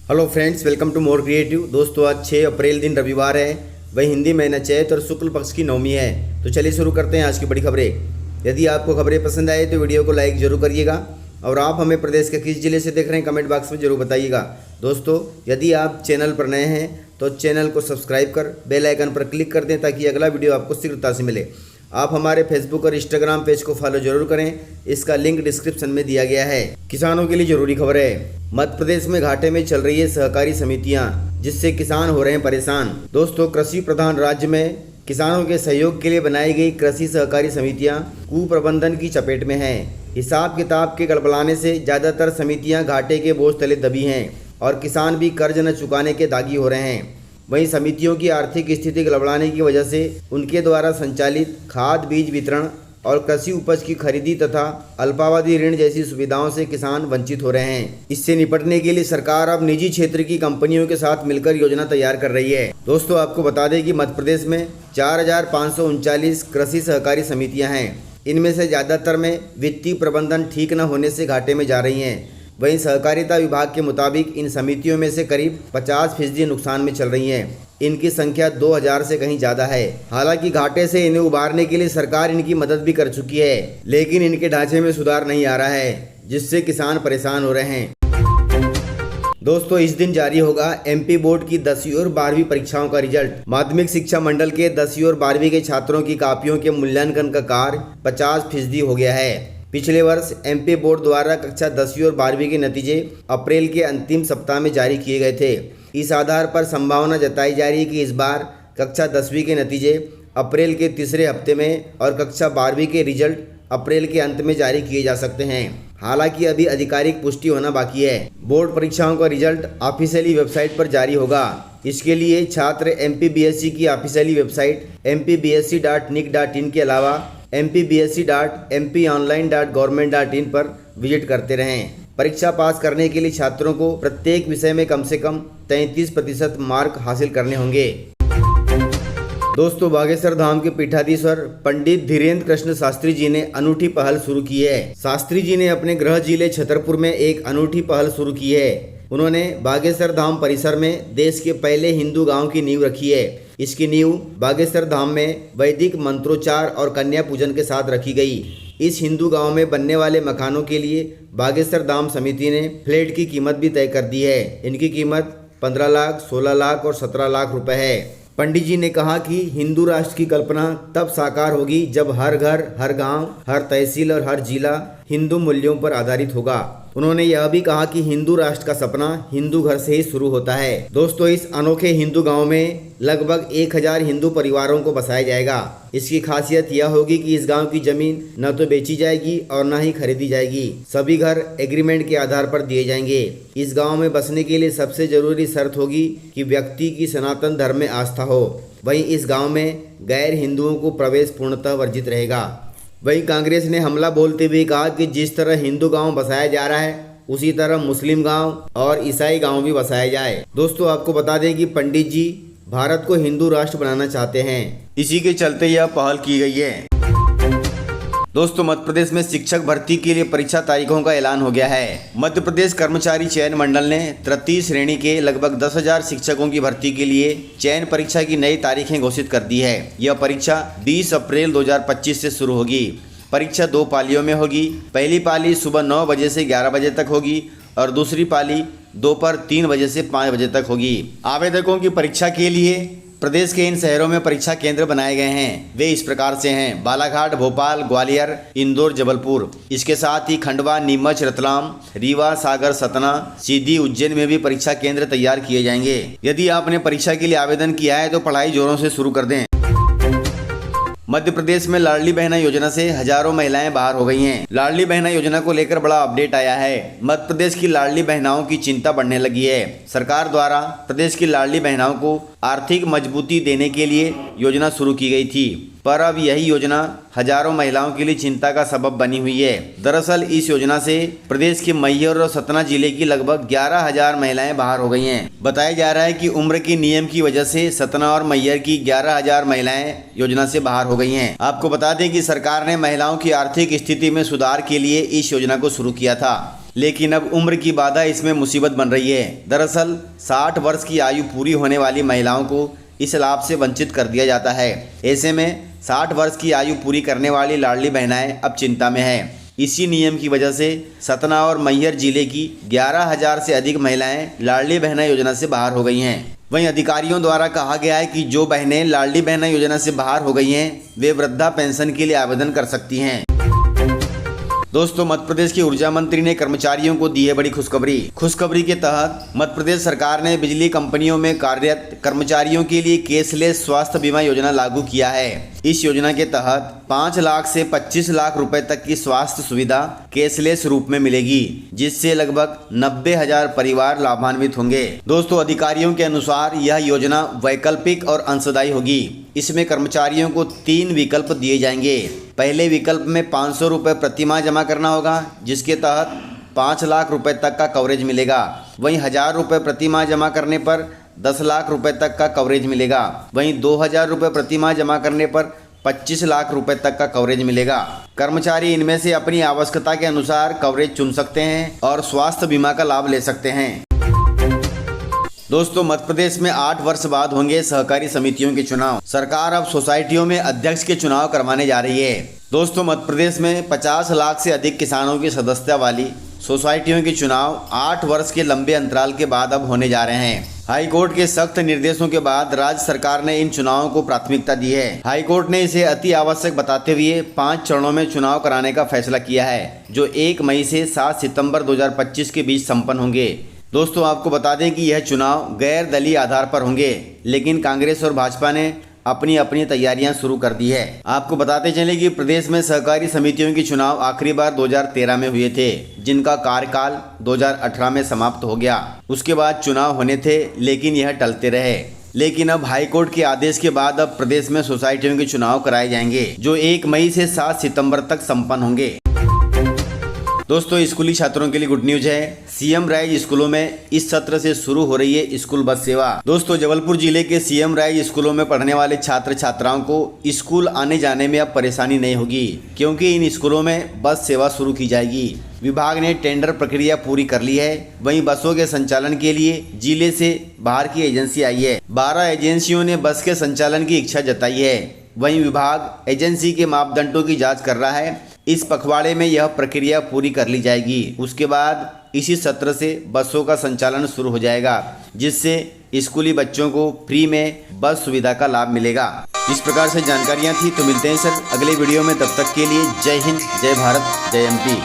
Hello friends, welcome to more creative. दोस्तों, आज 6 अप्रैल दिन रविवार है। वही हिंदी महीना चैत और शुक्ल पक्ष की नवमी है। तो चलिए शुरू करते हैं आज की बड़ी खबरें। यदि आपको खबरें पसंद आए तो वीडियो को लाइक जरूर करिएगा और आप हमें प्रदेश के किस जिले से देख रहे हैं कमेंट बॉक्स में जरूर बताइएगा। दोस्तों, यदि आप चैनल पर नए हैं तो चैनल को सब्सक्राइब कर बेल आइकन पर क्लिक कर दें ताकि अगला वीडियो आपको शीघ्रता से मिले। आप हमारे फेसबुक और इंस्टाग्राम पेज को फॉलो जरूर करें, इसका लिंक डिस्क्रिप्शन में दिया गया है। किसानों के लिए जरूरी खबर है। मध्य प्रदेश में घाटे में चल रही है सहकारी समितियां, जिससे किसान हो रहे हैं परेशान। दोस्तों, कृषि प्रधान राज्य में किसानों के सहयोग के लिए बनाई गई कृषि सहकारी समितियां कुप्रबंधन की चपेट में हैं। हिसाब किताब के गड़बड़ाने से ज़्यादातर समितियां घाटे के बोझ तले दबी हैं और किसान भी कर्ज न चुकाने के दागी हो रहे हैं। वहीं समितियों की आर्थिक स्थिति गड़बड़ाने की वजह से उनके द्वारा संचालित खाद बीज वितरण और कृषि उपज की खरीदी तथा अल्पावधि ऋण जैसी सुविधाओं से किसान वंचित हो रहे हैं। इससे निपटने के लिए सरकार अब निजी क्षेत्र की कंपनियों के साथ मिलकर योजना तैयार कर रही है। दोस्तों, आपको बता दें कि मध्य प्रदेश में 4539 कृषि सहकारी समितियां हैं। इनमें से ज़्यादातर में वित्तीय प्रबंधन ठीक न होने से घाटे में जा रही हैं। वहीं सहकारिता विभाग के मुताबिक इन समितियों में से करीब 50% नुकसान में चल रही हैं। इनकी संख्या 2000 से कहीं ज़्यादा है। हालांकि घाटे से इन्हें उबारने के लिए सरकार इनकी मदद भी कर चुकी है, लेकिन इनके ढांचे में सुधार नहीं आ रहा है, जिससे किसान परेशान हो रहे हैं। दोस्तों, इस दिन जारी होगा एमपी बोर्ड की 10वीं और 12वीं परीक्षाओं का रिजल्ट। माध्यमिक शिक्षा मंडल के 10वीं और 12वीं के छात्रों की कापियों के मूल्यांकन का कार्य 50% हो गया है। पिछले वर्ष एमपी बोर्ड द्वारा कक्षा 10वीं और 12वीं के नतीजे अप्रैल के अंतिम सप्ताह में जारी किए गए थे। इस आधार पर संभावना जताई जा रही है कि इस बार कक्षा 10वीं के नतीजे अप्रैल के तीसरे हफ्ते में और कक्षा 12वीं के रिजल्ट अप्रैल के अंत में जारी किए जा सकते हैं। हालांकि अभी आधिकारिक पुष्टि होना बाकी है। बोर्ड परीक्षाओं का रिजल्ट ऑफिशियली वेबसाइट पर जारी होगा। इसके लिए छात्र MPBSE की ऑफिशियली वेबसाइट mpbsc.nic.in के अलावा mpbsc.mponline.government.in पर विजिट करते रहें। परीक्षा पास करने के लिए छात्रों को प्रत्येक विषय में कम से कम 33% मार्क हासिल करने होंगे। दोस्तों, बागेश्वर धाम के पीठाधीश्वर पंडित धीरेन्द्र कृष्ण शास्त्री जी ने अनूठी पहल शुरू की है। शास्त्री जी ने अपने गृह जिले छतरपुर में एक अनूठी पहल शुरू की है। उन्होंने बागेश्वर धाम परिसर में देश के पहले हिंदू गांव की नींव रखी है। इसकी नींव बागेश्वर धाम में वैदिक मंत्रोच्चार और कन्या पूजन के साथ रखी गई। इस हिंदू गांव में बनने वाले मकानों के लिए बागेश्वर धाम समिति ने फ्लैट की कीमत भी तय कर दी है। इनकी कीमत 15 लाख, 16 लाख और 17 लाख रुपए है। पंडित जी ने कहा कि हिंदू राष्ट्र की कल्पना तब साकार होगी जब हर घर, हर गांव, हर तहसील और हर जिला हिंदू मूल्यों पर आधारित होगा। उन्होंने यह भी कहा कि हिंदू राष्ट्र का सपना हिंदू घर से ही शुरू होता है। दोस्तों, इस अनोखे हिंदू गांव में लगभग 1000 हिंदू परिवारों को बसाया जाएगा। इसकी खासियत यह होगी कि इस गांव की जमीन न तो बेची जाएगी और न ही खरीदी जाएगी। सभी घर एग्रीमेंट के आधार पर दिए जाएंगे। इस गांव में बसने के लिए सबसे जरूरी शर्त होगी कि व्यक्ति की सनातन धर्म में आस्था हो। वहीं इस गाँव में गैर हिंदुओं को प्रवेश पूर्णतः वर्जित रहेगा। वहीं कांग्रेस ने हमला बोलते हुए कहा कि जिस तरह हिंदू गांव बसाया जा रहा है उसी तरह मुस्लिम गांव और ईसाई गांव भी बसाया जाए। दोस्तों, आपको बता दें कि पंडित जी भारत को हिंदू राष्ट्र बनाना चाहते हैं। इसी के चलते यह पहल की गई है। दोस्तों, मध्य प्रदेश में शिक्षक भर्ती के लिए परीक्षा तारीखों का ऐलान हो गया है। मध्य प्रदेश कर्मचारी चयन मंडल ने तृतीय श्रेणी के लगभग 10,000 शिक्षकों की भर्ती के लिए चयन परीक्षा की नई तारीखें घोषित कर दी है। यह परीक्षा 20 अप्रैल 2025 से शुरू होगी। परीक्षा 2 पालियों में होगी। पहली पाली सुबह 9 बजे से 11 बजे तक होगी और दूसरी पाली दोपहर 3 बजे से 5 बजे तक होगी। आवेदकों की परीक्षा के लिए प्रदेश के इन शहरों में परीक्षा केंद्र बनाए गए हैं। वे इस प्रकार से हैं: बालाघाट, भोपाल, ग्वालियर, इंदौर, जबलपुर। इसके साथ ही खंडवा, नीमच, रतलाम, रीवा, सागर, सतना, सीधी, उज्जैन में भी परीक्षा केंद्र तैयार किए जाएंगे। यदि आपने परीक्षा के लिए आवेदन किया है तो पढ़ाई जोरों से शुरू कर दें। मध्य प्रदेश में लाडली बहना योजना से हजारों महिलाएं बाहर हो गई हैं। लाडली बहना योजना को लेकर बड़ा अपडेट आया है। मध्य प्रदेश की लाडली बहनाओं की चिंता बढ़ने लगी है। सरकार द्वारा प्रदेश की लाडली बहनाओं को आर्थिक मजबूती देने के लिए योजना शुरू की गई थी, पर अब यही योजना हजारों महिलाओं के लिए चिंता का सबब बनी हुई है। दरअसल इस योजना से प्रदेश के मैहर और सतना जिले की लगभग 11,000 महिलाएं बाहर हो गई हैं। बताया जा रहा है कि उम्र के नियम की वजह से सतना और मैहर की 11,000 महिलाएं योजना से बाहर हो गई हैं। आपको बता दें कि सरकार ने महिलाओं की आर्थिक स्थिति में सुधार के लिए इस योजना को शुरू किया था, लेकिन अब उम्र की बाधा इसमें मुसीबत बन रही है। दरअसल 60 वर्ष की आयु पूरी होने वाली महिलाओं को इस लाभ से वंचित कर दिया जाता है। ऐसे में 60 वर्ष की आयु पूरी करने वाली लाडली बहनाएं अब चिंता में हैं। इसी नियम की वजह से सतना और मैहर जिले की 11,000 से अधिक महिलाएं लाडली बहना योजना से बाहर हो गई हैं। वहीं अधिकारियों द्वारा कहा गया है कि जो बहनें लाडली बहना योजना से बाहर हो गई हैं वे वृद्धा पेंशन के लिए आवेदन कर सकती हैं। दोस्तों, मध्य प्रदेश के ऊर्जा मंत्री ने कर्मचारियों को दी है बड़ी खुशखबरी। खुशखबरी के तहत मध्य प्रदेश सरकार ने बिजली कंपनियों में कार्यरत कर्मचारियों के लिए कैशलेस स्वास्थ्य बीमा योजना लागू किया है। इस योजना के तहत 5 लाख से 25 लाख रुपए तक की स्वास्थ्य सुविधा कैशलेस रूप में मिलेगी, जिससे लगभग 90,000 परिवार लाभान्वित होंगे। दोस्तों, अधिकारियों के अनुसार यह योजना वैकल्पिक और अंशदायी होगी। इसमें कर्मचारियों को 3 विकल्प दिए जाएंगे। पहले विकल्प में 500 रुपये प्रति माह जमा करना होगा, जिसके तहत 5 लाख रुपए तक का कवरेज मिलेगा। वहीं 1,000 रुपये प्रति माह जमा करने पर 10 लाख रुपए तक का कवरेज मिलेगा। वहीं 2,000 रुपये प्रति माह जमा करने पर 25 लाख रुपए तक का कवरेज मिलेगा। कर्मचारी इनमें से अपनी आवश्यकता के अनुसार कवरेज चुन सकते हैं और स्वास्थ्य बीमा का लाभ ले सकते हैं। दोस्तों, मध्य प्रदेश में 8 वर्ष बाद होंगे सहकारी समितियों के चुनाव। सरकार अब सोसाइटियों में अध्यक्ष के चुनाव करवाने जा रही है। दोस्तों, मध्य प्रदेश में 50 लाख से अधिक किसानों की सदस्यता वाली सोसाइटियों के चुनाव 8 वर्ष के लंबे अंतराल के बाद अब होने जा रहे हैं। हाई कोर्ट के सख्त निर्देशों के बाद राज्य सरकार ने इन चुनावों को प्राथमिकता दी है। हाई कोर्ट ने इसे अति आवश्यक बताते हुए 5 चरणों में चुनाव कराने का फैसला किया है, जो 1 मई से 7 सितंबर 2025 के बीच संपन्न होंगे। दोस्तों, आपको बता दें कि यह चुनाव गैर दलीय आधार पर होंगे, लेकिन कांग्रेस और भाजपा ने अपनी अपनी तैयारियां शुरू कर दी है। आपको बताते चले कि प्रदेश में सहकारी समितियों के चुनाव आखिरी बार 2013 में हुए थे, जिनका कार्यकाल 2018 में समाप्त हो गया। उसके बाद चुनाव होने थे, लेकिन यह टलते रहे। लेकिन अब हाईकोर्ट के आदेश के बाद अब प्रदेश में सोसाइटियों के चुनाव कराए जाएंगे, जो 1 मई से 7 सितंबर तक संपन्न होंगे। दोस्तों, स्कूली छात्रों के लिए गुड न्यूज है। सीएम राइज स्कूलों में इस सत्र से शुरू हो रही है स्कूल बस सेवा। दोस्तों, जबलपुर जिले के सीएम राइज स्कूलों में पढ़ने वाले छात्र छात्राओं को स्कूल आने जाने में अब परेशानी नहीं होगी, क्योंकि इन स्कूलों में बस सेवा शुरू की जाएगी। विभाग ने टेंडर प्रक्रिया पूरी कर ली है। वहीं बसों के संचालन के लिए जिले से बाहर की एजेंसी आई है। 12 एजेंसियों ने बस के संचालन की इच्छा जताई है। वहीं विभाग एजेंसी के मापदंडों की जाँच कर रहा है। इस पखवाड़े में यह प्रक्रिया पूरी कर ली जाएगी। उसके बाद इसी सत्र से बसों का संचालन शुरू हो जाएगा, जिससे स्कूली बच्चों को फ्री में बस सुविधा का लाभ मिलेगा। इस प्रकार से जानकारियां थी। तो मिलते हैं सर अगले वीडियो में। तब तक के लिए जय हिंद, जय भारत, जय एमपी।